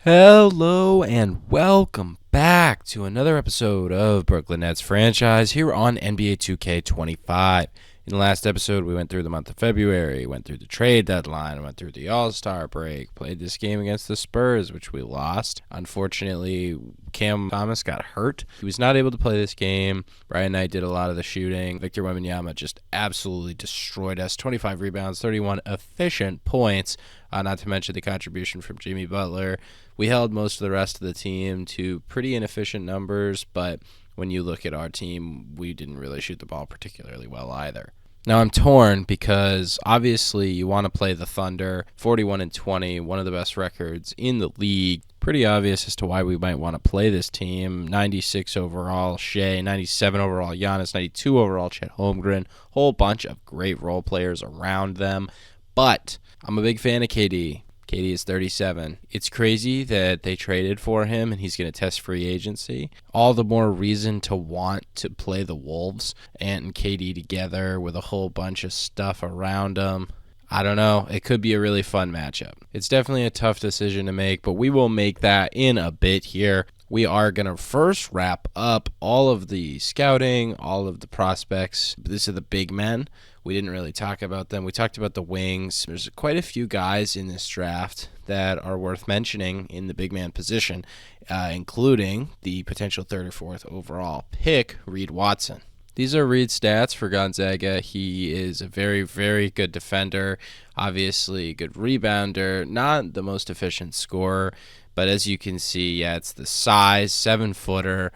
Hello and welcome back to another episode of Brooklyn Nets Franchise here on NBA 2K25. In the last episode, we went through the month of February, went through the trade deadline, went through the All-Star break, played this game against the Spurs, which we lost. Unfortunately, Cam Thomas got hurt. He was not able to play this game. Brian Knight did a lot of the shooting. Victor Wembanyama just absolutely destroyed us. 25 rebounds, 31 efficient points, not to mention the contribution from Jimmy Butler. We held most of the rest of the team to pretty inefficient numbers, but when you look at our team, we didn't really shoot the ball particularly well either. Now I'm torn because obviously you want to play the Thunder, 41-20, one of the best records in the league. Pretty obvious as to why we might want to play this team. 96 overall Shea, 97 overall Giannis, 92 overall Chet Holmgren, whole bunch of great role players around them. But I'm a big fan of KD. KD is 37. It's crazy that they traded for him and he's going to test free agency. All the more reason to want to play the Wolves and KD together with a whole bunch of stuff around them. I don't know. It could be a really fun matchup. It's definitely a tough decision to make, but we will make that in a bit here. We are going to first wrap up all of the scouting, all of the prospects. These are the big men. We didn't really talk about them. We talked about the wings. There's quite a few guys in this draft that are worth mentioning in the big man position, including the potential third or fourth overall pick, Reed Watson. These are Reed's stats for Gonzaga. He is a very, very good defender, obviously a good rebounder, not the most efficient scorer, but as you can see, it's the size, 7-footer.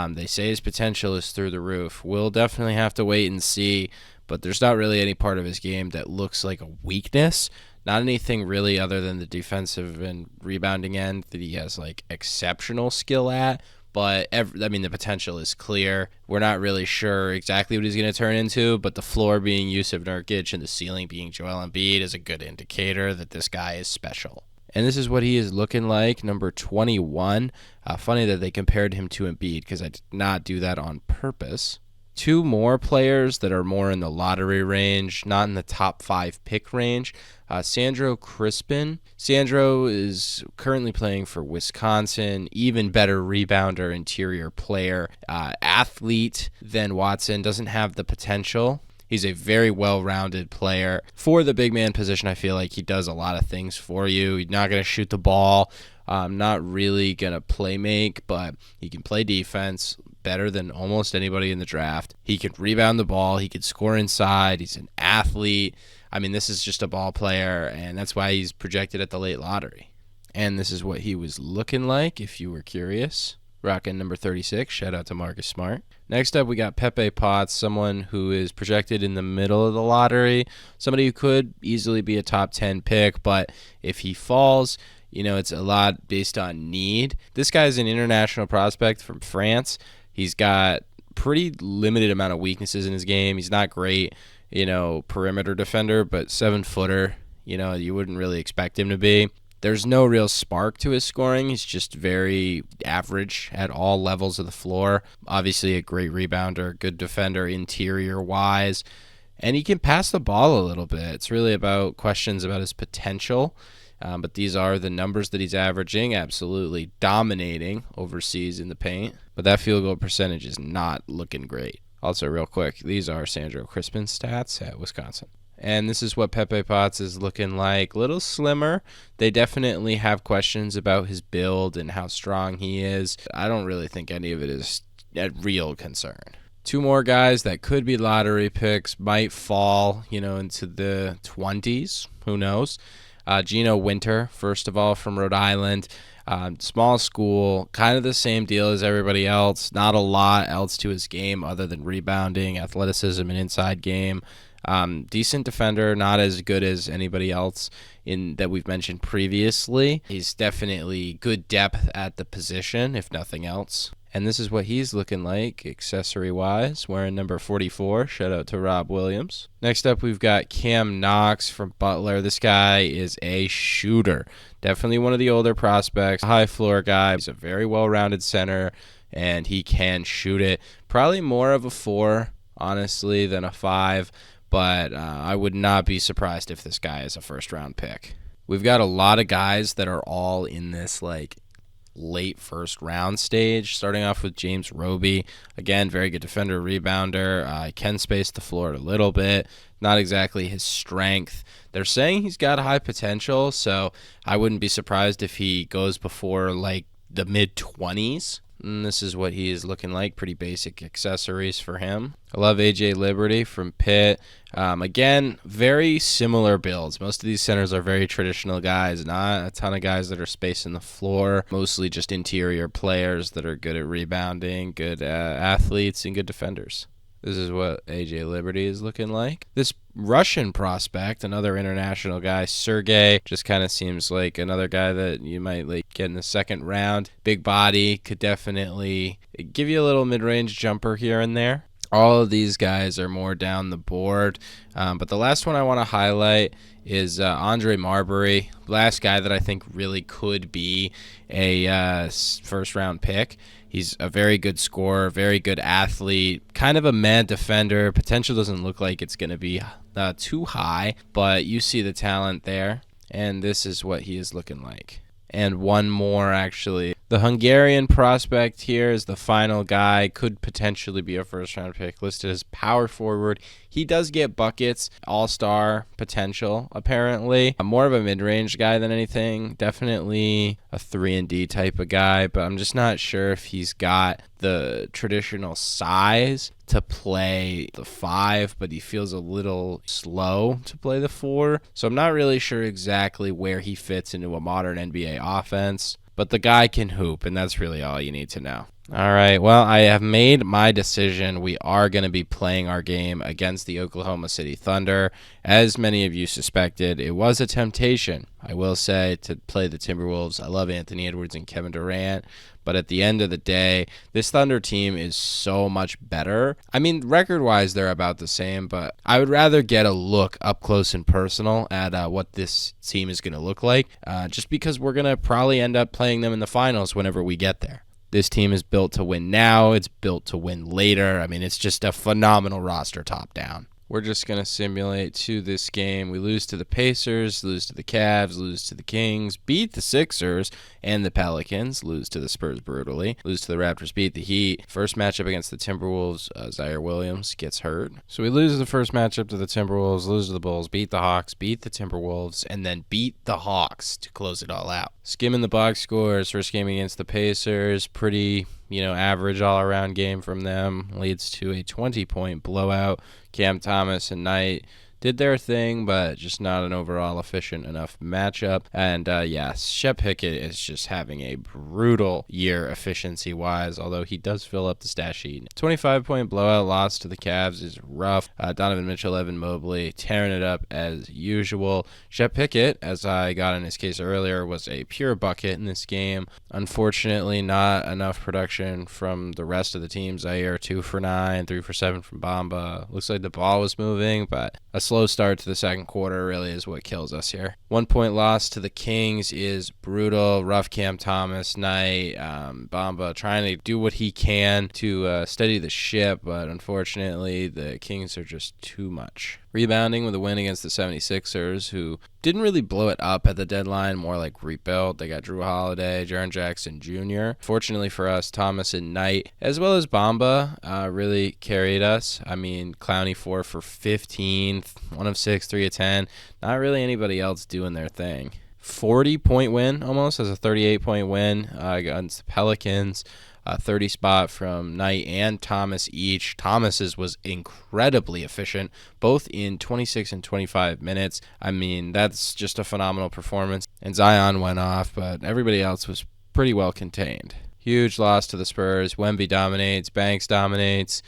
They say his potential is through the roof. We'll definitely have to wait and see, but there's not really any part of his game that looks like a weakness. Not anything really other than the defensive and rebounding end that he has exceptional skill at. But, the potential is clear. We're not really sure exactly what he's going to turn into, but the floor being Yusuf Nurkic and the ceiling being Joel Embiid is a good indicator that this guy is special. And this is what he is looking like, number 21. Funny that they compared him to Embiid because I did not do that on purpose. Two more players that are more in the lottery range, not in the top 5 pick range. Sandro Crispin. Sandro is currently playing for Wisconsin. Even better rebounder, interior player, athlete than Watson. Doesn't have the potential. He's a very well-rounded player. For the big man position, I feel like he does a lot of things for you. He's not going to shoot the ball. Not really going to play make, but he can play defense better than almost anybody in the draft. He can rebound the ball. He can score inside. He's an athlete. This is just a ball player, and that's why he's projected at the late lottery. And this is what he was looking like, if you were curious. Rocking number 36. Shout out to Marcus Smart. Next up, we got Pepe Potts, someone who is projected in the middle of the lottery. Somebody who could easily be a top 10 pick, but if he falls, it's a lot based on need. This guy is an international prospect from France. He's got pretty limited amount of weaknesses in his game. He's not great, perimeter defender, but 7-footer, you wouldn't really expect him to be. There's no real spark to his scoring. He's just very average at all levels of the floor. Obviously a great rebounder, good defender interior-wise, and he can pass the ball a little bit. It's really about questions about his potential, but these are the numbers that he's averaging, absolutely dominating overseas in the paint. But that field goal percentage is not looking great. Also, real quick, these are Sandro Crispin's stats at Wisconsin. And this is what Pepe Potts is looking like. A little slimmer. They definitely have questions about his build and how strong he is. I don't really think any of it is a real concern. Two more guys that could be lottery picks, might fall, into the 20s. Who knows? Gino Winter, first of all, from Rhode Island. Small school, kind of the same deal as everybody else. Not a lot else to his game other than rebounding, athleticism, and inside game. Decent defender, not as good as anybody else that we've mentioned previously. He's definitely good depth at the position, if nothing else. And this is what he's looking like, accessory-wise, wearing number 44. Shout out to Rob Williams. Next up, we've got Cam Knox from Butler. This guy is a shooter. Definitely one of the older prospects. High-floor guy. He's a very well-rounded center, and he can shoot it. Probably more of a 4, honestly, than a 5. But I would not be surprised if this guy is a first-round pick. We've got a lot of guys that are all in this like late first round stage, starting off with James Roby. Again, very good defender, rebounder, can space the floor a little bit, not exactly his strength. They're saying he's got high potential, so I wouldn't be surprised if he goes before like the mid 20s. And this is what he is looking like. Pretty basic accessories for him. I love AJ Liberty from Pitt. Again, very similar builds. Most of these centers are very traditional guys, not a ton of guys that are spacing the floor. Mostly just interior players that are good at rebounding, good athletes, and good defenders. This is what AJ Liberty is looking like. This Russian prospect, another international guy, Sergey, just kind of seems like another guy that you might like get in the second round. Big body, could definitely give you a little mid-range jumper here and there. All of these guys are more down the board. But the last one I want to highlight is Andre Marbury, last guy that I think really could be a first-round pick. He's a very good scorer, very good athlete, kind of a mad defender. Potential doesn't look like it's going to be too high, but you see the talent there, and this is what he is looking like. And one more, actually. The Hungarian prospect here is the final guy. Could potentially be a first-round pick, listed as power forward. He does get buckets, all-star potential, apparently. More of a mid-range guy than anything. Definitely a 3-and-D type of guy, but I'm just not sure if he's got the traditional size to play the 5, but he feels a little slow to play the 4. So I'm not really sure exactly where he fits into a modern NBA offense. But the guy can hoop, and that's really all you need to know. All right, well, I have made my decision. We are going to be playing our game against the Oklahoma City Thunder. As many of you suspected, it was a temptation, I will say, to play the Timberwolves. I love Anthony Edwards and Kevin Durant, but at the end of the day, this Thunder team is so much better. I mean, record-wise, they're about the same, but I would rather get a look up close and personal at what this team is going to look like, just because we're going to probably end up playing them in the finals whenever we get there. This team is built to win now. It's built to win later. I mean, it's just a phenomenal roster top down. We're just going to simulate to this game. We lose to the Pacers, lose to the Cavs, lose to the Kings, beat the Sixers and the Pelicans, lose to the Spurs brutally, lose to the Raptors, beat the Heat. First matchup against the Timberwolves, Zaire Williams gets hurt. So we lose the first matchup to the Timberwolves, lose to the Bulls, beat the Hawks, beat the Timberwolves, and then beat the Hawks to close it all out. Skimming the box scores, first game against the Pacers, pretty average all-around game from them, leads to a 20-point blowout. Cam Thomas and Knight did their thing, but just not an overall efficient enough matchup. And Shep Pickett is just having a brutal year efficiency-wise, although he does fill up the stat sheet. 25-point blowout loss to the Cavs is rough. Donovan Mitchell, Evan Mobley tearing it up as usual. Shep Pickett, as I got in his case earlier, was a pure bucket in this game. Unfortunately, not enough production from the rest of the team. Zaire 2 for 9, 3 for 7 from Bamba. Looks like the ball was moving, but a slow start to the second quarter really is what kills us here. 1-point loss to the Kings is brutal. Rough Cam Thomas, Knight, Bamba trying to do what he can to steady the ship, but unfortunately the Kings are just too much. Rebounding with a win against the 76ers, who didn't really blow it up at the deadline, more like rebuilt. They got Drew Holiday, Jaren Jackson Jr. Fortunately for us, Thomas and Knight, as well as Bamba, really carried us. I mean, Clowney 4 for 15, 1 of 6, 3 of 10. Not really anybody else doing their thing. 40-point win almost, as a 38-point win against the Pelicans. 30 spot from Knight and Thomas each. Thomas's was incredibly efficient, both in 26 and 25 minutes. I mean, that's just a phenomenal performance. And Zion went off, but everybody else was pretty well contained. Huge loss to the Spurs. Wemby dominates. Banks dominates.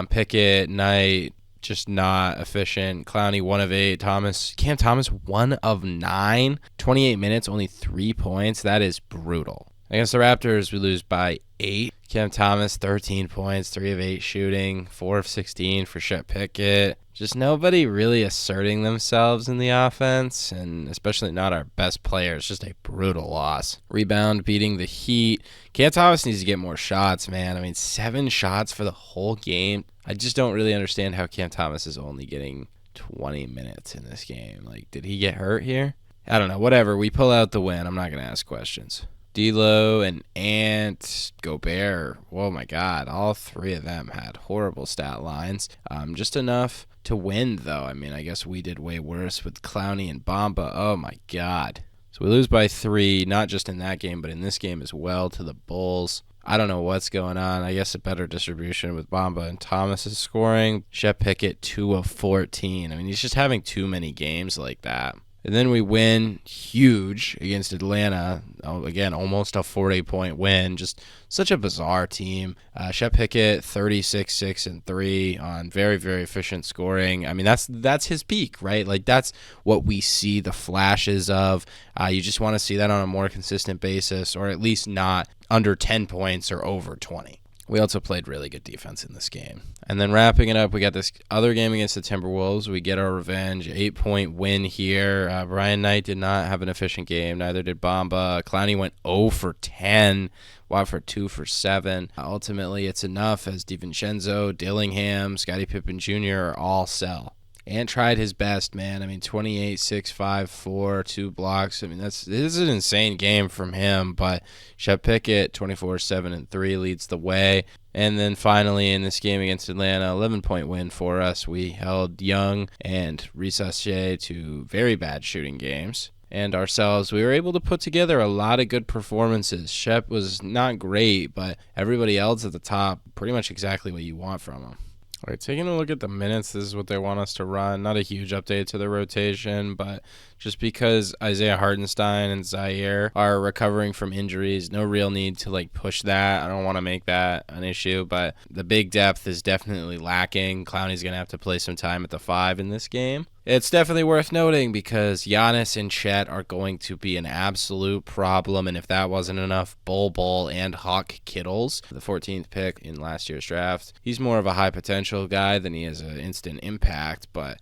Pickett, Knight, just not efficient. Clowney 1 of 8. Cam Thomas 1 of 9. 28 minutes, only 3 points. That is brutal. Against the Raptors, we lose by 8. Cam Thomas, 13 points, 3 of 8 shooting, 4 of 16 for Shep Pickett. Just nobody really asserting themselves in the offense, and especially not our best players. Just a brutal loss. Rebound beating the Heat. Cam Thomas needs to get more shots, man. I mean, 7 shots for the whole game. I just don't really understand how Cam Thomas is only getting 20 minutes in this game. Like, did he get hurt here? I don't know, whatever. We pull out the win. I'm not going to ask questions. D'Lo and Ant, Gobert, oh my God, all three of them had horrible stat lines. Just enough to win, though. I mean, I guess we did way worse with Clowney and Bamba. Oh my God. So we lose by 3, not just in that game, but in this game as well to the Bulls. I don't know what's going on. I guess a better distribution with Bamba and Thomas's scoring. Shep Pickett, 2 of 14. I mean, he's just having too many games like that. And then we win huge against Atlanta. Again, almost a 40-point win. Just such a bizarre team. Shep Pickett, 36, 6, and 3 on very, very efficient scoring. I mean, that's his peak, right? Like, that's what we see the flashes of. You just want to see that on a more consistent basis, or at least not under 10 points or over 20. We also played really good defense in this game. And then wrapping it up, we got this other game against the Timberwolves. We get our revenge, 8-point win here. Brian Knight did not have an efficient game. Neither did Bamba. Clowney went 0 for 10. Watford 2 for 7. Ultimately, it's enough as DiVincenzo, Dillingham, Scottie Pippen Jr. all sell. Ant tried his best, man. I mean, 28, 6, 5, 4, 2 blocks. I mean, this is an insane game from him. But Shep Pickett, 24, 7, and 3 leads the way. And then finally in this game against Atlanta, 11-point win for us. We held Young and Risache to very bad shooting games. And ourselves, we were able to put together a lot of good performances. Shep was not great, but everybody else at the top, pretty much exactly what you want from him. All right, taking a look at the minutes, this is what they want us to run. Not a huge update to the rotation, but just because Isaiah Hartenstein and Zaire are recovering from injuries, no real need to push that. I don't want to make that an issue, but the big depth is definitely lacking. Clowney's going to have to play some time at the 5 in this game. It's definitely worth noting because Giannis and Chet are going to be an absolute problem, and if that wasn't enough, Bol and Hawk Kittles, the 14th pick in last year's draft. He's more of a high potential guy than he is an instant impact, but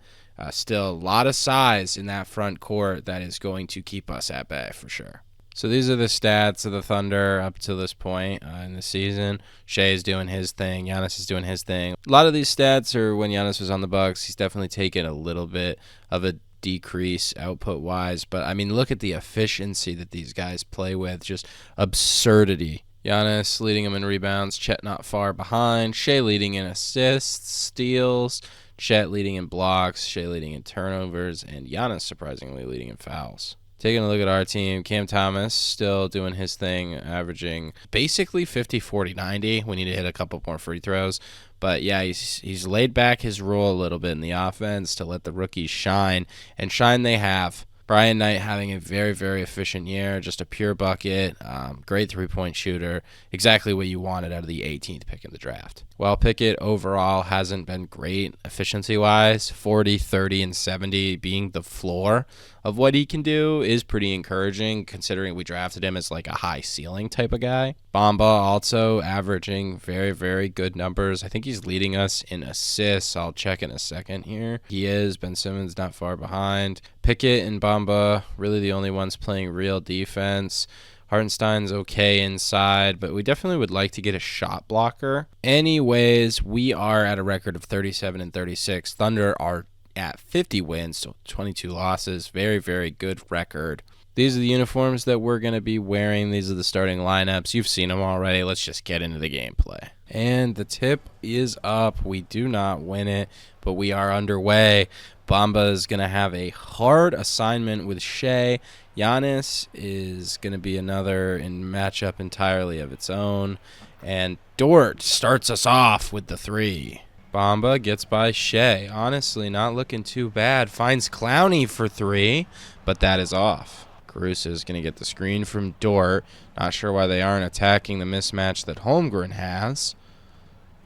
still a lot of size in that front court that is going to keep us at bay for sure. So these are the stats of the Thunder up to this point in the season. Shea's doing his thing. Giannis is doing his thing. A lot of these stats are when Giannis was on the Bucks. He's definitely taken a little bit of a decrease output-wise. But, I mean, look at the efficiency that these guys play with. Just absurdity. Giannis leading him in rebounds. Chet not far behind. Shea leading in assists, steals. Chet leading in blocks. Shea leading in turnovers. And Giannis surprisingly leading in fouls. Taking a look at our team, Cam Thomas still doing his thing, averaging basically 50, 40, 90. We need to hit a couple more free throws. But, yeah, he's laid back his role a little bit in the offense to let the rookies shine, and shine they have. Brian Knight having a very, very efficient year, just a pure bucket, great three-point shooter, exactly what you wanted out of the 18th pick in the draft. While Pickett overall hasn't been great efficiency-wise, 40, 30, and 70 being the floor of what he can do is pretty encouraging considering we drafted him as like a high ceiling type of guy. Bamba also averaging very, very good numbers. I think he's leading us in assists. I'll check in a second here. He is. Ben Simmons not far behind. Pickett and Bamba really the only ones playing real defense. Hartenstein's okay inside, but we definitely would like to get a shot blocker. Anyways, we are at a record of 37 and 36. Thunder are at 50 wins, so 22 losses. Very, very good record. These are the uniforms that we're going to be wearing. These are the starting lineups. You've seen them already. Let's just get into the gameplay. And the tip is up. We do not win it, but we are underway. Bamba is going to have a hard assignment with Shea. Giannis is going to be another in matchup entirely of its own. And Dort starts us off with the 3. Bamba gets by Shea. Honestly, not looking too bad. Finds Clowney for 3, but that is off. Caruso is going to get the screen from Dort. Not sure why they aren't attacking the mismatch that Holmgren has.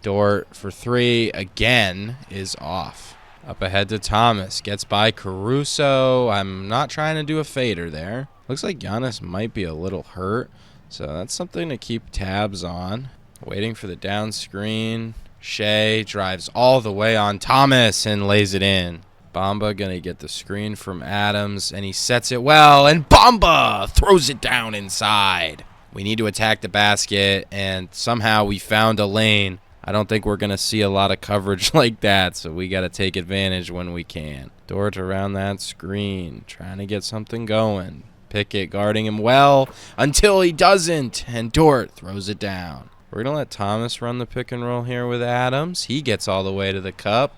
Dort for 3 again is off. Up ahead to Thomas. Gets by Caruso. I'm not trying to do a fader there. Looks like Giannis might be a little hurt, so that's something to keep tabs on. Waiting for the down screen. Shea drives all the way on Thomas and lays it in. Bamba going to get the screen from Adams, and he sets it well, and Bamba throws it down inside. We need to attack the basket, and somehow we found a lane. I don't think we're going to see a lot of coverage like that, so we got to take advantage when we can. Dort around that screen, trying to get something going. Pickett guarding him well until he doesn't, and Dort throws it down. We're going to let Thomas run the pick and roll here with Adams. He gets all the way to the cup,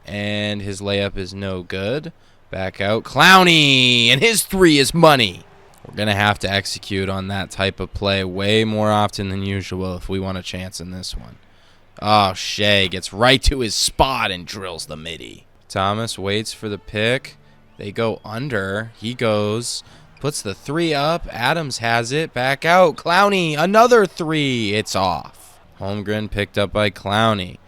and his layup is no good. Back out, Clowney, and his three is money. We're going to have to execute on that type of play way more often than usual if we want a chance in this one. Oh, Shea gets right to his spot and drills the midi. Thomas waits for the pick. They go under. He goes, puts the three up. Adams has it. Back out. Clowney, another three. It's off. Holmgren picked up by Clowney.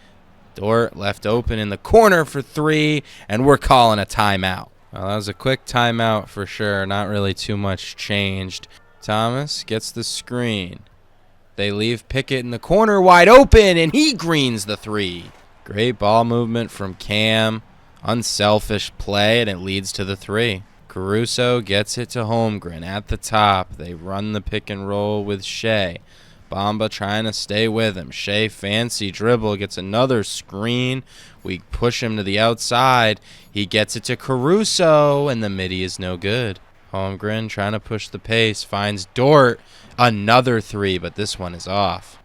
Dort left open in the corner for three, and we're calling a timeout. Well, that was a quick timeout for sure. Not really too much changed. Thomas gets the screen. They leave Pickett in the corner wide open, and he greens the three. Great ball movement from Cam. Unselfish play, and it leads to the three. Caruso gets it to Holmgren at the top. They run the pick and roll with Shea. Bamba trying to stay with him. Shea, fancy dribble, gets another screen. We push him to the outside. He gets it to Caruso, and the midi is no good. Holmgren trying to push the pace. Finds Dort. Another three, but this one is off.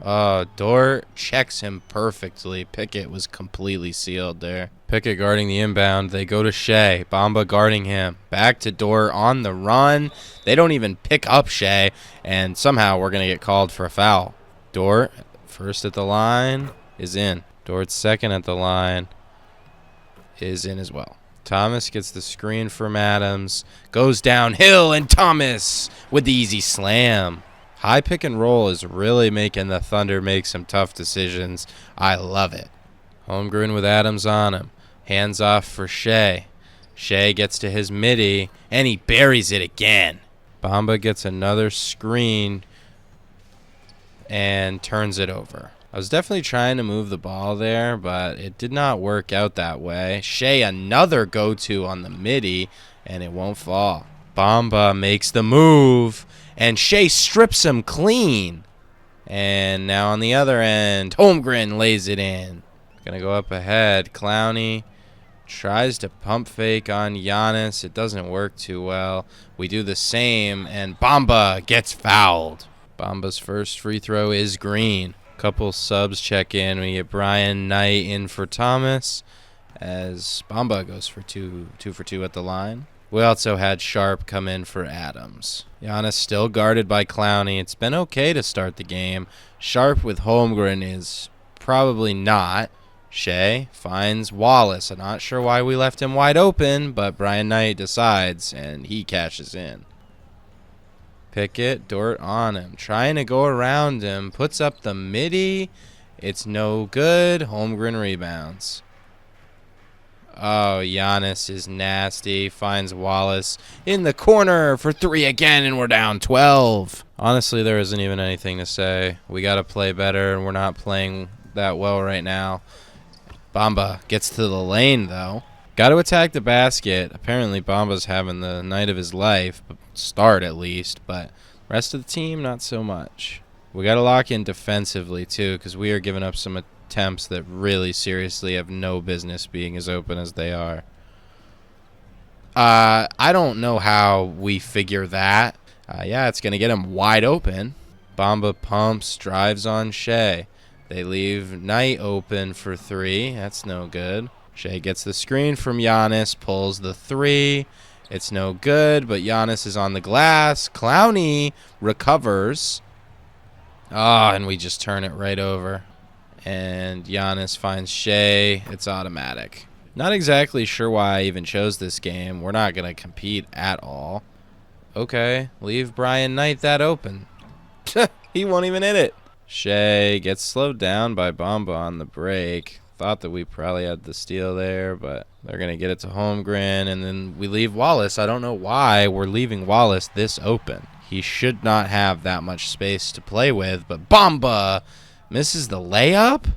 Dort checks him perfectly. Pickett was completely sealed there. Pickett guarding the inbound. They go to Shea. Bamba guarding him. Back to Dort on the run. They don't even pick up Shea, and somehow we're going to get called for a foul. Dort, first at the line, is in. Dort's second at the line is in as well. Thomas gets the screen from Adams. Goes downhill, and Thomas with the easy slam. High pick and roll is really making the Thunder make some tough decisions. I love it. Holmgren with Adams on him. Hands off for Shea. Shea gets to his midi, and he buries it again. Bamba gets another screen and turns it over. I was definitely trying to move the ball there, but it did not work out that way. Shea, another go-to on the midi, and it won't fall. Bamba makes the move, and Shea strips him clean. And now on the other end, Holmgren lays it in. Gonna go up ahead. Clowney tries to pump fake on Giannis. It doesn't work too well. We do the same, and Bamba gets fouled. Bamba's first free throw is green. Couple subs check in. We get Brian Knight in for Thomas as Bamba goes for two for two at the line. We also had Sharp come in for Adams. Giannis still guarded by Clowney. It's been okay to start the game. Sharp with Holmgren is probably not. Shea finds Wallace. I'm not sure why we left him wide open, but Brian Knight decides, and he cashes in. Pickett, Dort on him, trying to go around him, puts up the midi. It's no good. Holmgren rebounds. Oh, Giannis is nasty. Finds Wallace in the corner for three again, and we're down 12. Honestly, there isn't even anything to say. We got to play better, and we're not playing that well right now. Bamba gets to the lane, though. Got to attack the basket. Apparently, Bamba's having the night of his life. Start, at least. But rest of the team, not so much. We got to lock in defensively, too, because we are giving up some attempts that really seriously have no business being as open as they are. I don't know how we figure that. Yeah, it's going to get him wide open. Bamba pumps, drives on Shea. They leave Knight open for three. That's no good. Shea gets the screen from Giannis, pulls the three. It's no good, but Giannis is on the glass. Clowney recovers. And we just turn it right over. And Giannis finds Shea. It's automatic. Not exactly sure why I even chose this game. We're not going to compete at all. Okay, leave Brian Knight that open. He won't even hit it. Shea gets slowed down by Bamba on the break. Thought that we probably had the steal there, but they're going to get it to Holmgren, and then we leave Wallace. I don't know why we're leaving Wallace this open. He should not have that much space to play with, but Bamba misses the layup?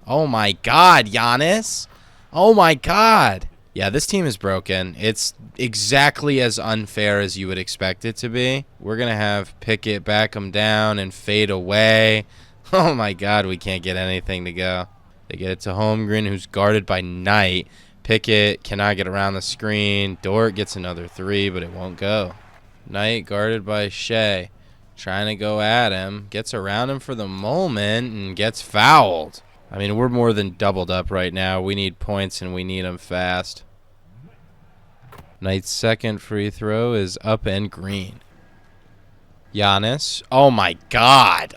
Oh my God, Giannis. Oh my God. Yeah, this team is broken. It's exactly as unfair as you would expect it to be. We're going to have Pickett back him down and fade away. Oh my God, we can't get anything to go. They get it to Holmgren, who's guarded by Knight. Pickett cannot get around the screen. Dort gets another three, but it won't go. Knight guarded by Shea. Trying to go at him. Gets around him for the moment and gets fouled. I mean, we're more than doubled up right now. We need points, and we need them fast. Knight's second free throw is up and green. Giannis. Oh, my God.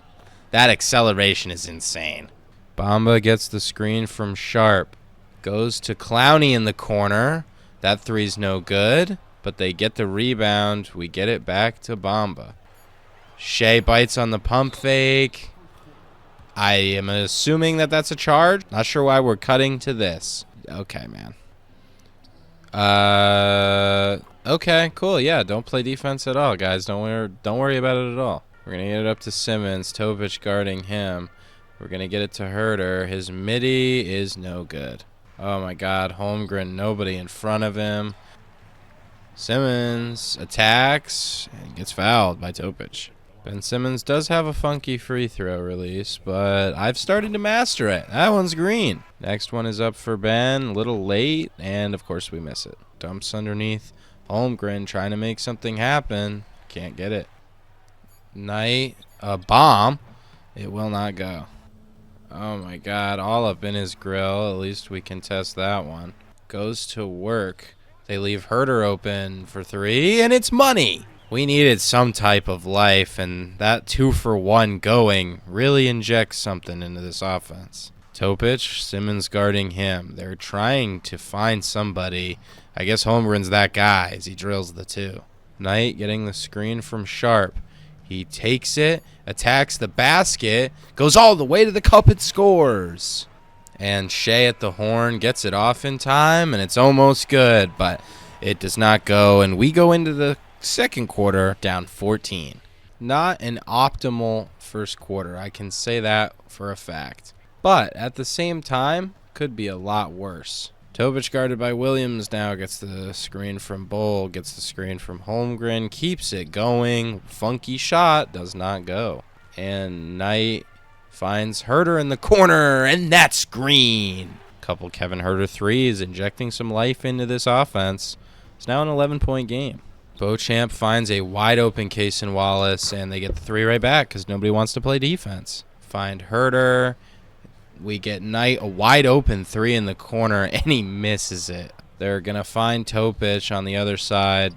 That acceleration is insane. Bamba gets the screen from Sharp. Goes to Clowney in the corner. That three's no good, but they get the rebound. We get it back to Bamba. Shea bites on the pump fake. I am assuming that that's a charge. Not sure why we're cutting to this. Okay, man. Okay, cool. Yeah, don't play defense at all, guys. Don't worry about it at all. We're going to get it up to Simmons. Topic guarding him. We're going to get it to Herter. His midi is no good. Oh, my God. Holmgren, nobody in front of him. Simmons attacks and gets fouled by Topic. Ben Simmons does have a funky free throw release, but I've started to master it. That one's green. Next one is up for Ben. A little late, and, of course, we miss it. Dumps underneath. Holmgren trying to make something happen. Can't get it. Knight, a bomb. It will not go. Oh, my God. All up in his grill. At least we can test that one. Goes to work. They leave Herter open for three, and it's money. We needed some type of life, and that 2-for-1 going really injects something into this offense. Topic, Simmons guarding him. They're trying to find somebody. I guess Holmgren's that guy as he drills the two. Knight getting the screen from Sharp. He takes it, attacks the basket, goes all the way to the cup and scores. And Shea at the horn gets it off in time, and it's almost good, but it does not go. And we go into the second quarter down 14. Not an optimal first quarter. I can say that for a fact. But at the same time, could be a lot worse. Topic guarded by Williams now gets the screen from Bull, gets the screen from Holmgren, keeps it going. Funky shot, does not go. And Knight finds Herter in the corner, and that's green. Couple Kevin Herter threes, injecting some life into this offense. It's now an 11-point game. Beauchamp finds a wide-open Cason Wallace, and they get the three right back because nobody wants to play defense. Find Herter. We get Knight a wide-open three in the corner, and he misses it. They're going to find Topic on the other side.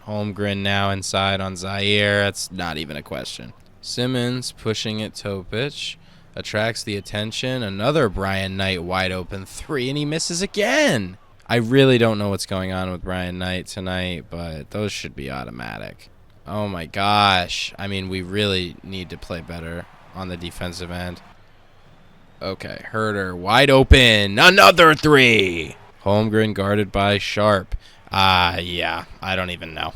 Holmgren now inside on Zaire. That's not even a question. Simmons pushing at Topic. Attracts the attention. Another Brian Knight wide-open three, and he misses again. I really don't know what's going on with Brian Knight tonight, but those should be automatic. Oh, my gosh. I mean, we really need to play better on the defensive end. Okay, Herter wide open. Another three. Holmgren guarded by Sharp. Yeah, I don't even know.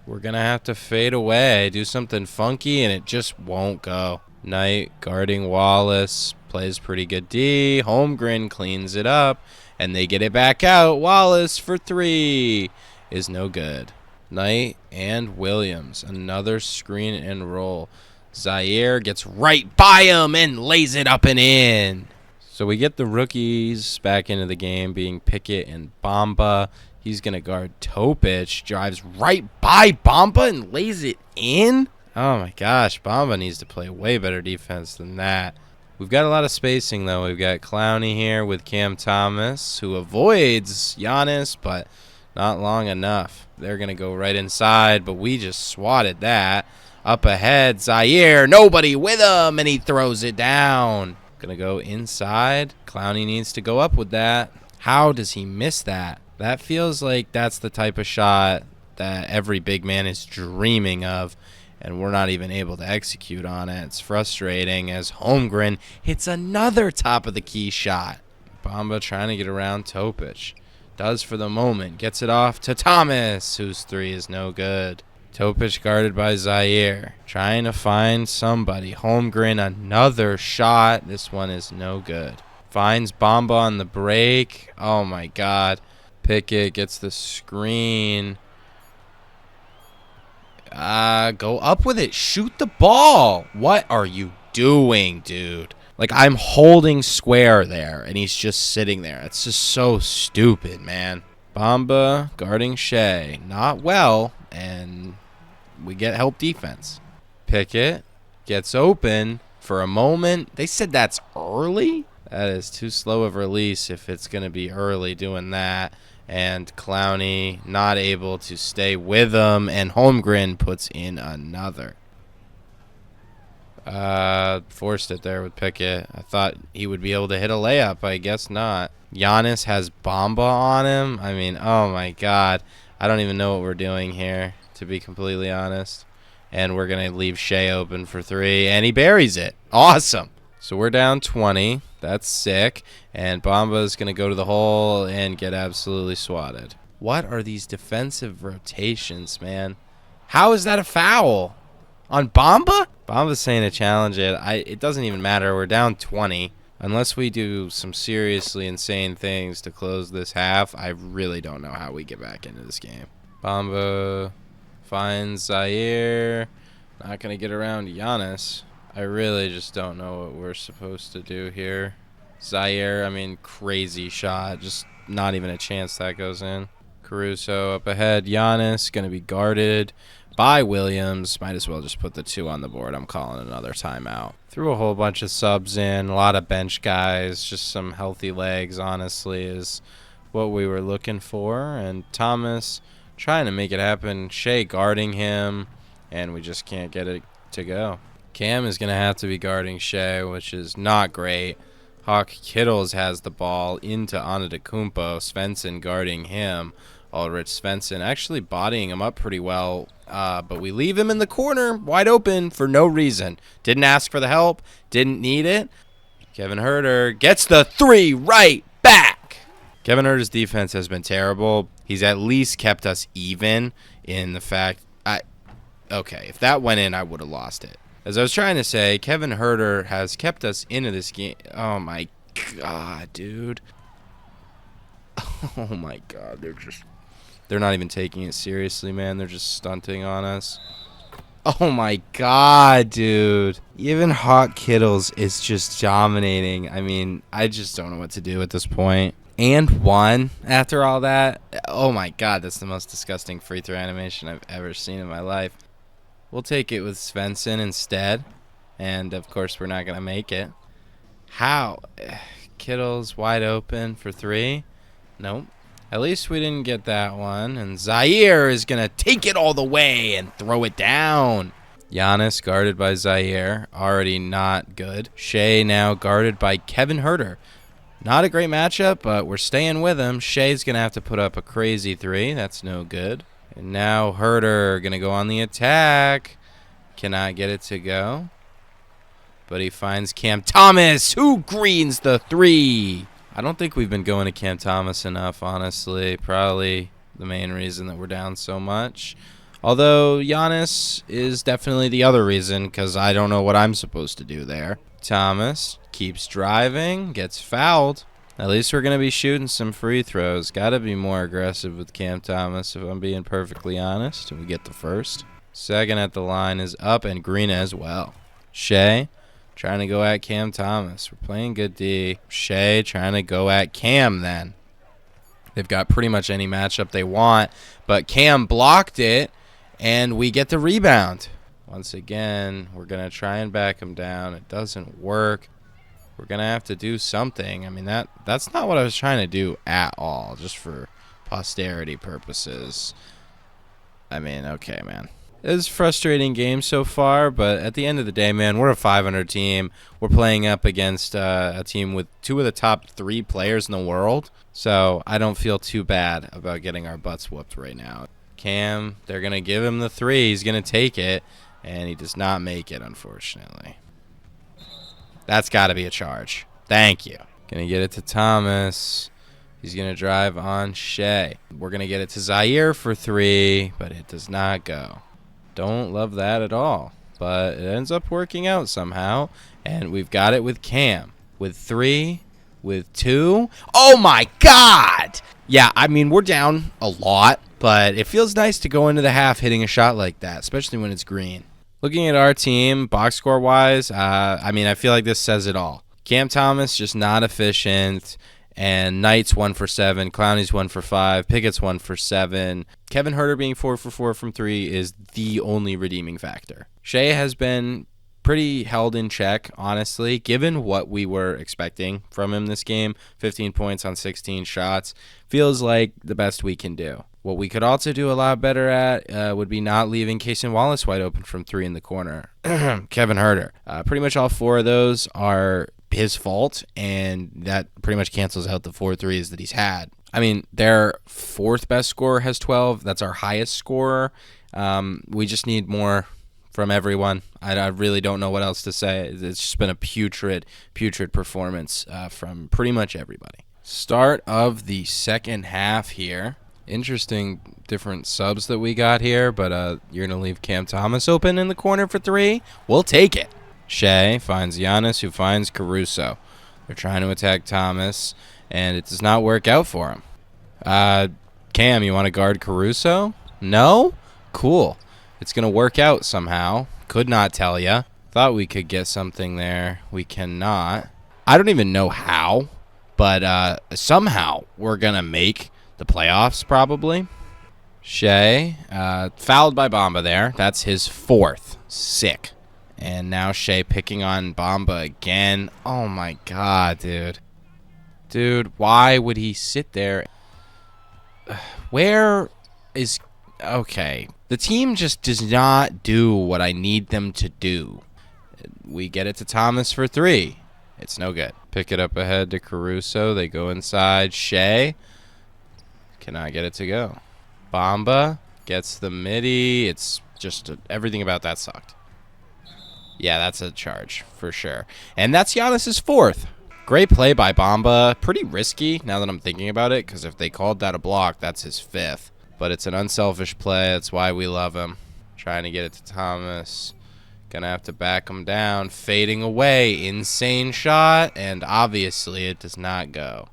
We're going to have to fade away, do something funky, and it just won't go. Knight guarding Wallace. Plays pretty good D. Holmgren cleans it up, and they get it back out. Wallace for three is no good. Knight and Williams. Another screen and roll. Zaire gets right by him and lays it up and in. So we get the rookies back into the game, being Pickett and Bamba. He's going to guard Topic. Drives right by Bamba and lays it in. Oh, my gosh. Bamba needs to play way better defense than that. We've got a lot of spacing, though. We've got Clowney here with Cam Thomas, who avoids Giannis, but not long enough. They're going to go right inside, but we just swatted that. Up ahead, Zaire, nobody with him, and he throws it down. Gonna go inside. Clowney needs to go up with that. How does he miss that? That feels like that's the type of shot that every big man is dreaming of, and we're not even able to execute on it. It's frustrating as Holmgren hits another top-of-the-key shot. Bamba trying to get around Topic. Does for the moment. Gets it off to Thomas, whose three is no good. Topic guarded by Zaire. Trying to find somebody. Holmgren, another shot. This one is no good. Finds Bamba on the break. Oh, my God. Pickett gets the screen. Go up with it. Shoot the ball. What are you doing, dude? Like, I'm holding square there, and he's just sitting there. It's just so stupid, man. Bamba guarding Shea. Not well, and we get help defense. Pickett gets open for a moment. They said that's early? That is too slow of release if it's going to be early doing that. And Clowney not able to stay with him, and Holmgren puts in another. Forced it there with Pickett. I thought he would be able to hit a layup. I guess not. Giannis has Bamba on him. I mean, oh my God. I don't even know what we're doing here, to be completely honest. And we're going to leave Shea open for three, and he buries it. Awesome. So we're down 20. That's sick. And Bamba's going to go to the hole and get absolutely swatted. What are these defensive rotations, man? How is that a foul? On Bamba? Bamba's saying to challenge it. It doesn't even matter. We're down 20. Unless we do some seriously insane things to close this half, I really don't know how we get back into this game. Bamba finds Zaire. Not going to get around Giannis. I really just don't know what we're supposed to do here. Zaire, I mean, crazy shot. Just not even a chance that goes in. Caruso up ahead. Giannis going to be guarded by Williams. Might as well just put the 2 on the board. I'm calling another timeout. Threw a whole bunch of subs in, a lot of bench guys, just some healthy legs, honestly, is what we were looking for. And Thomas trying to make it happen. Shea guarding him, and we just can't get it to go. Cam is going to have to be guarding Shea, which is not great. Hawk Kittles has the ball into Antetokounmpo. Svensson guarding him. Ulrich Svensson actually bodying him up pretty well, but we leave him in the corner wide open for no reason. Didn't ask for the help, didn't need it. Kevin Huerter gets the 3 right back. Kevin Huerter's defense has been terrible. He's at least kept us even in the fact, okay, if that went in, I would have lost it. As I was trying to say, Kevin Huerter has kept us into this game. Oh my God, dude. Oh my God, they're not even taking it seriously, man. They're just stunting on us. Oh my God, dude. Even Hawk Kittles is just dominating. I mean, I just don't know what to do at this point. And one after all that. Oh my God, that's the most disgusting free throw animation I've ever seen in my life. We'll take it with Svensson instead. And of course, we're not going to make it. How? Kittles wide open for 3. Nope. At least we didn't get that one. And Zaire is going to take it all the way and throw it down. Giannis guarded by Zaire. Already not good. Shea now guarded by Kevin Huerter. Not a great matchup, but we're staying with him. Shea's going to have to put up a crazy 3. That's no good. And now Huerter going to go on the attack. Cannot get it to go. But he finds Cam Thomas, who greens the 3. I don't think we've been going to Cam Thomas enough, honestly. Probably the main reason that we're down so much. Although Giannis is definitely the other reason, because I don't know what I'm supposed to do there. Thomas keeps driving, gets fouled. At least we're going to be shooting some free throws. Got to be more aggressive with Cam Thomas, if I'm being perfectly honest. And we get the first. Second at the line is up, and green as well. Shea trying to go at Cam Thomas. We're playing good D. Shea trying to go at Cam then. They've got pretty much any matchup they want, but Cam blocked it, and we get the rebound. Once again, we're going to try and back him down. It doesn't work. We're going to have to do something. I mean, that's not what I was trying to do at all, just for posterity purposes. I mean, okay, man. It's a frustrating game so far, but at the end of the day, man, we're a 500 team. We're playing up against a team with 2 of the top 3 players in the world, so I don't feel too bad about getting our butts whooped right now. Cam, they're going to give him the 3. He's going to take it, and he does not make it, unfortunately. That's got to be a charge. Thank you. Going to get it to Thomas. He's going to drive on Shea. We're going to get it to Zaire for 3, but it does not go. Don't love that at all, but it ends up working out somehow, and we've got it with Cam. With 3, with 2. Oh, my God! Yeah, I mean, we're down a lot, but it feels nice to go into the half hitting a shot like that, especially when it's green. Looking at our team, box score-wise, I mean, I feel like this says it all. Cam Thomas just not efficient. And Knight's 1 for 7. Clowney's 1 for 5. Pickett's 1 for 7. Kevin Huerter being 4 for 4 from 3 is the only redeeming factor. Shea has been pretty held in check, honestly, given what we were expecting from him this game. 15 points on 16 shots. Feels like the best we can do. What we could also do a lot better at would be not leaving Cason Wallace wide open from 3 in the corner. Kevin Huerter. Pretty much all 4 of those are his fault, and that pretty much cancels out the 4 threes that he's had. I mean, their 4th best scorer has 12. That's our highest scorer. We just need more from everyone. I really don't know what else to say. It's just been a putrid performance from pretty much everybody. Start of the second half here. Interesting different subs that we got here, but you're going to leave Cam Thomas open in the corner for 3? We'll take it. Shea finds Giannis, who finds Caruso. They're trying to attack Thomas, and it does not work out for him. Cam, you want to guard Caruso? No? Cool. It's going to work out somehow. Could not tell ya. Thought we could get something there. We cannot. I don't even know how, but somehow we're going to make the playoffs probably. Shea, fouled by Bamba there. That's his 4th. Sick. And now Shea picking on Bamba again. Oh, my God, dude. Dude, why would he sit there? Where is... Okay. The team just does not do what I need them to do. We get it to Thomas for 3. It's no good. Pick it up ahead to Caruso. They go inside. Shea cannot get it to go. Bamba gets the midi. It's just everything about that sucked. Yeah, that's a charge for sure. And that's Giannis' 4th. Great play by Bamba. Pretty risky now that I'm thinking about it, because if they called that a block, that's his 5th. But it's an unselfish play. That's why we love him. Trying to get it to Thomas. Gonna have to back him down. Fading away. Insane shot. And obviously it does not go.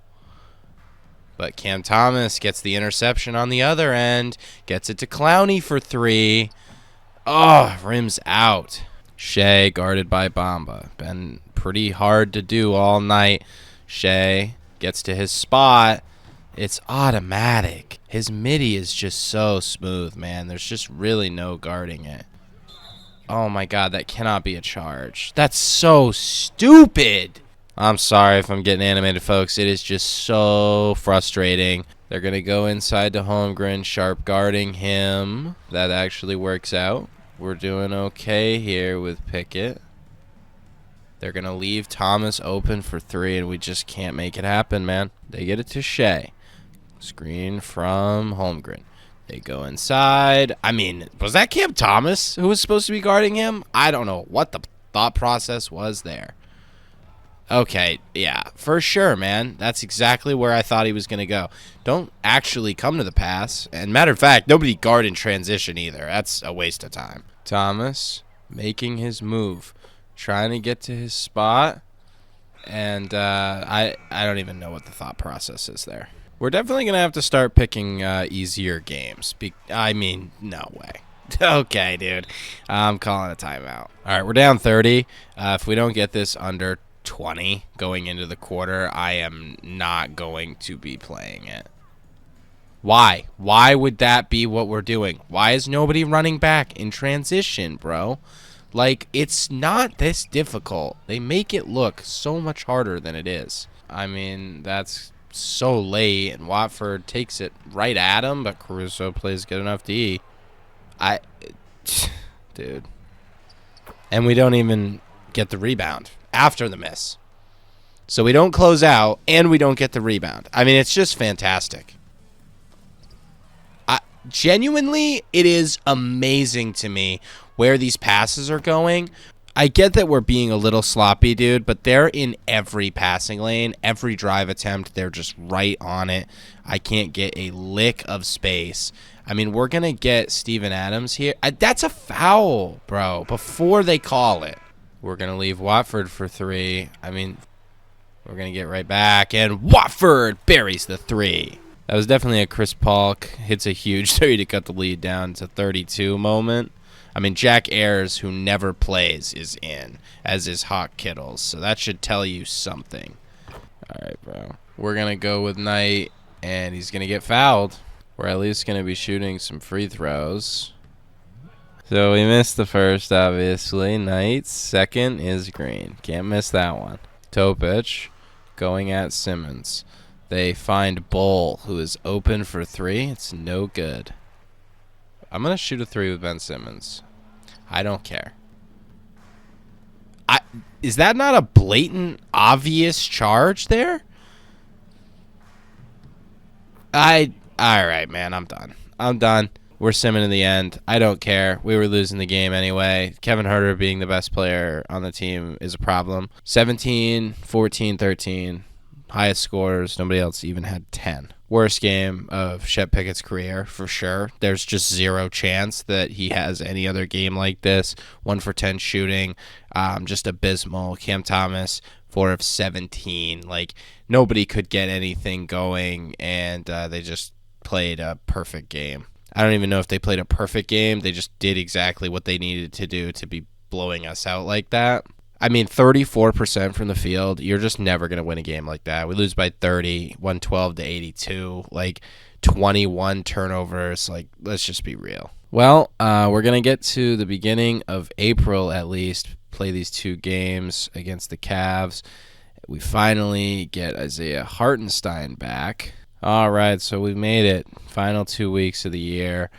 But Cam Thomas gets the interception on the other end. Gets it to Clowney for 3. Oh, rims out. Shea guarded by Bamba. Been pretty hard to do all night. Shea gets to his spot. It's automatic. His midi is just so smooth, man. There's just really no guarding it. Oh my God, that cannot be a charge. That's so stupid. I'm sorry if I'm getting animated, folks. It is just so frustrating. They're going to go inside to Holmgren, sharp guarding him. That actually works out. We're doing okay here with Pickett. They're going to leave Thomas open for 3, and we just can't make it happen, man. They get it to Shea. Screen from Holmgren. They go inside. I mean, was that Cam Thomas who was supposed to be guarding him? I don't know what the thought process was there. Okay, yeah, for sure, man. That's exactly where I thought he was going to go. Don't actually come to the pass. And matter of fact, nobody guard in transition either. That's a waste of time. Thomas making his move. Trying to get to his spot. And I don't even know what the thought process is there. We're definitely going to have to start picking easier games. I mean, no way. Okay, dude. I'm calling a timeout. All right, we're down 30. If we don't get this under 20 going into the quarter, I am not going to be playing it. Why? Why would that be what we're doing? Why is nobody running back in transition, bro? Like, it's not this difficult. They make it look so much harder than it is. I mean, that's so late, and Watford takes it right at him, but Caruso plays good enough D. Dude. And we don't even get the rebound after the miss. So we don't close out, and we don't get the rebound. I mean, it's just fantastic. Genuinely, it is amazing to me where these passes are going. I get that we're being a little sloppy, dude, but they're in every passing lane, every drive attempt. They're just right on it. I can't get a lick of space. I mean, we're going to get Steven Adams here. That's a foul, bro, before they call it. We're going to leave Watford for 3. I mean, we're going to get right back, and Watford buries the 3. That was definitely a Chris Paul hits a huge 30 to cut the lead down to 32 moment. I mean, Jack Ayers, who never plays, is in, as is Hawk Kittles. So that should tell you something. All right, bro. We're going to go with Knight, and he's going to get fouled. We're at least going to be shooting some free throws. So we missed the first, obviously. Knight's second is green. Can't miss that one. Topic going at Simmons. They find Bull, who is open for three. It's no good. I'm going to shoot a three with Ben Simmons. I don't care. Is that not a blatant, obvious charge there? All right, man. I'm done. We're simming in the end. I don't care. We were losing the game anyway. Kevin Huerter being the best player on the team is a problem. 17, 14, 13. Highest scores. Nobody else even had 10. Worst game of Chet Pickett's career, for sure. There's just zero chance that he has any other game like this. 1 for 10 shooting. Just abysmal. Cam Thomas, 4 of 17. Like, nobody could get anything going, and they just played a perfect game. I don't even know if they played a perfect game. They just did exactly what they needed to do to be blowing us out like that. I mean, 34% from the field. You're just never going to win a game like that. We lose by 30, 112 to 82, like 21 turnovers. Like, let's just be real. Well, we're going to get to the beginning of April at least, play these 2 games against the Cavs. We finally get Isaiah Hartenstein back. All right, so we made it. Final 2 weeks of the year.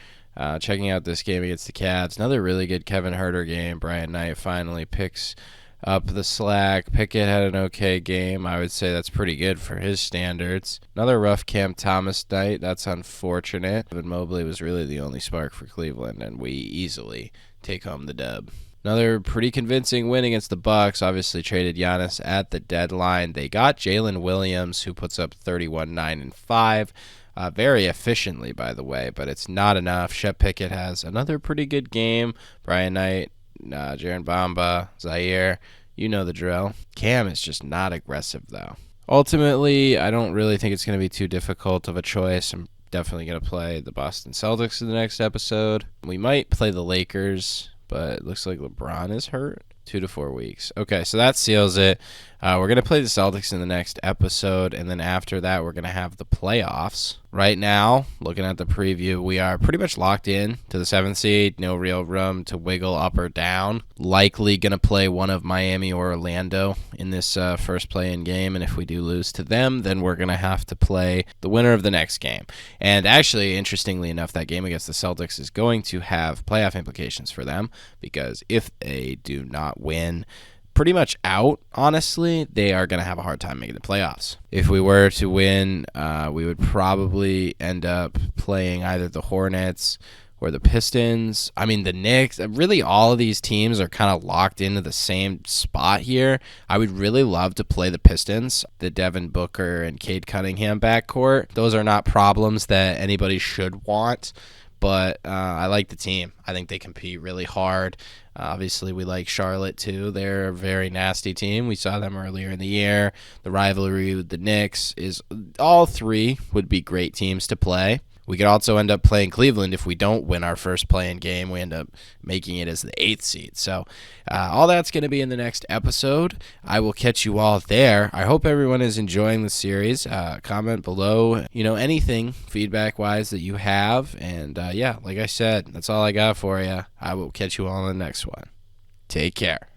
Checking out this game against the Cavs. Another really good Kevin Huerter game. Brian Knight finally picks up the slack. Pickett had an okay game. I would say that's pretty good for his standards. Another rough Cam Thomas night. That's unfortunate. Evan Mobley was really the only spark for Cleveland, and we easily take home the dub. Another pretty convincing win against the Bucks. Obviously traded Giannis at the deadline. They got Jalen Williams, who puts up 31, 9, and 5. Very efficiently, by the way, but it's not enough. Chet Pickett has another pretty good game. Brian Knight, Jaren Bamba, Zaire, you know the drill. Cam is just not aggressive, though. Ultimately, I don't really think it's going to be too difficult of a choice. I'm definitely going to play the Boston Celtics in the next episode. We might play the Lakers, but it looks like LeBron is hurt. 2 to 4 weeks. Okay, so that seals it. We're going to play the Celtics in the next episode, and then after that, we're going to have the playoffs. Right now, looking at the preview, we are pretty much locked in to the 7th seed. No real room to wiggle up or down. Likely going to play one of Miami or Orlando in this first play-in game, and if we do lose to them, then we're going to have to play the winner of the next game. And actually, interestingly enough, that game against the Celtics is going to have playoff implications for them, because if they do not win, pretty much out, honestly, they are going to have a hard time making the playoffs. If we were to win, we would probably end up playing either the Hornets or the Pistons. I mean, the Knicks. Really, all of these teams are kind of locked into the same spot here. I would really love to play the Pistons, the Devin Booker and Cade Cunningham backcourt. Those are not problems that anybody should want, but I like the team. I think they compete really hard. Obviously, we like Charlotte, too. They're a very nasty team. We saw them earlier in the year. The rivalry with the Knicks is all 3 would be great teams to play. We could also end up playing Cleveland if we don't win our first play-in game. We end up making it as the 8th seed. So all that's going to be in the next episode. I will catch you all there. I hope everyone is enjoying the series. Comment below, anything feedback-wise that you have. And, yeah, like I said, that's all I got for you. I will catch you all in the next one. Take care.